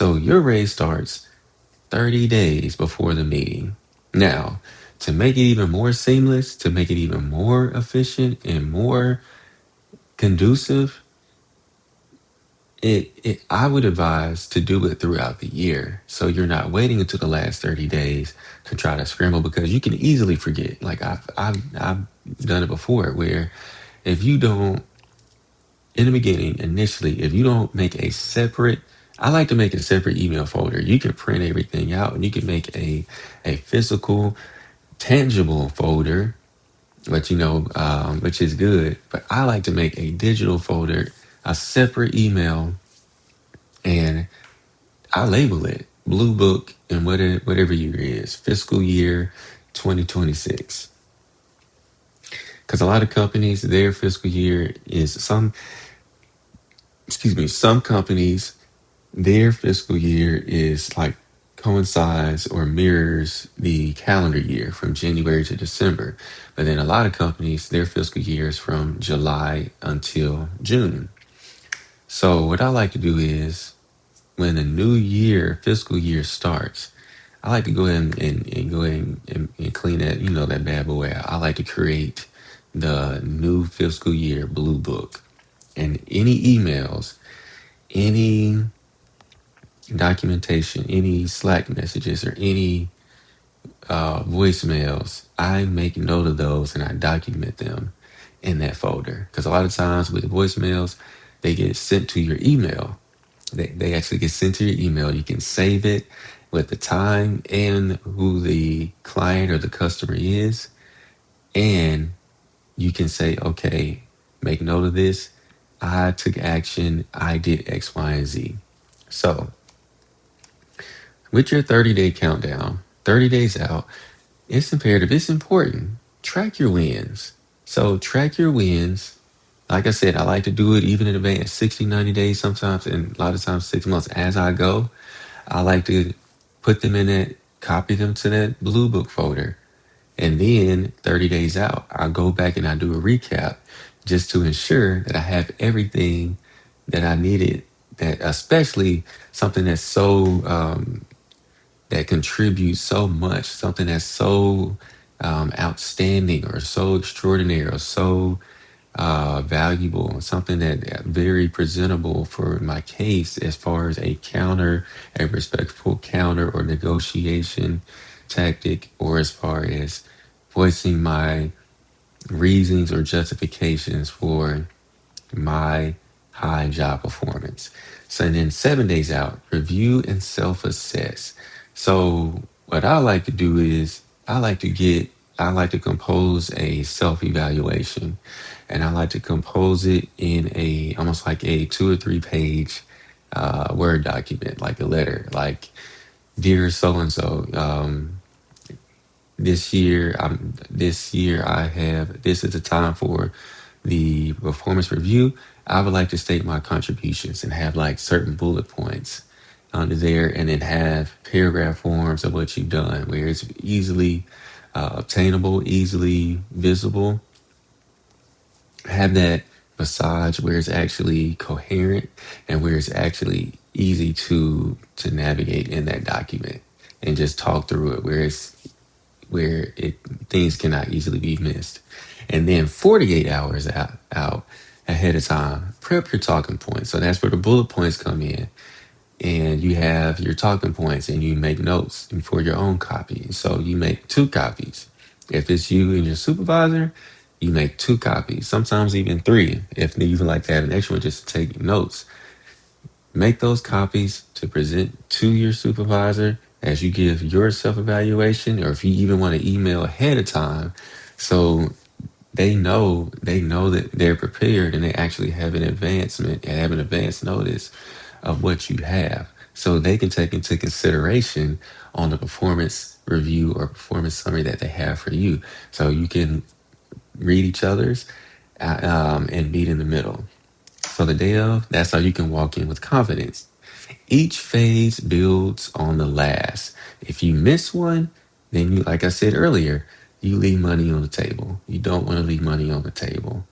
So your raise starts 30 days before the meeting. Now, to make it even more seamless, to make it even more efficient and more conducive, I would advise to do it throughout the year. So you're not waiting until the last 30 days to try to scramble because you can easily forget. Like I've done it before where if you don't in the beginning, initially, if you don't make a separate, I like to make a separate email folder. You can print everything out and you can make a physical, tangible folder, but which is good. But I like to make a digital folder, a separate email, and I label it Blue Book and whatever year it is, fiscal year 2026. Because a lot of companies, their fiscal year is some companies, their fiscal year is like coincides or mirrors the calendar year from January to December. But then a lot of companies, their fiscal year is from July until June. So what I like to do is when the new year, fiscal year starts, I like to go ahead and go ahead and clean that bad boy out. I like to create the new fiscal year blue book. And any emails, any documentation, any Slack messages, or any voicemails, I make note of those and I document them in that folder. Because a lot of times with voicemails, they get sent to your email. They actually get sent to your email. You can save it with the time and who the client or the customer is. And you can say, okay, make note of this. I took action. I did X, Y, and Z. So with your 30-day countdown, 30 days out, it's imperative, it's important. Track your wins. So track your wins. Like I said, I like to do it even in advance, 60, 90 days sometimes, and a lot of times 6 months as I go. I like to put them in that, copy them to that blue book folder. And then 30 days out, I go back and I do a recap just to ensure that I have everything that I needed, that especially something that's that contributes so much, something that's so outstanding or so extraordinary or so valuable, something that very presentable for my case as far as a respectful counter or negotiation tactic, or as far as voicing my reasons or justifications for my high job performance. So and then 7 days out, review and self-assess. So what I like to do is I like to compose a self-evaluation, and I like to compose it in a almost like a 2 or 3 page Word document, like a letter, like dear so and so. This year I have this is the time for the performance review. I would like to state my contributions and have like certain bullet points under there, and then have paragraph forms of what you've done where it's easily obtainable, easily visible. Have that massage where it's actually coherent and where it's actually easy to navigate in that document and just talk through it where it things cannot easily be missed. And then 48 hours out ahead of time, prep your talking points. So that's where the bullet points come in. And you have your talking points and you make notes for your own copy. So you make 2 copies. If it's you and your supervisor, you make 2 copies, sometimes even 3. If you even like to have an extra one just to take notes. Make those copies to present to your supervisor as you give your self evaluation, or if you even want to email ahead of time, so they know that they're prepared and they actually have an advancement and have an advance notice of what you have, so they can take into consideration on the performance review or performance summary that they have for you, so you can read each other's and meet in the middle. So the day of, that's how you can walk in with confidence. Each phase builds on the last. If you miss one, then you, like I said earlier, you leave money on the table. You don't want to leave money on the table.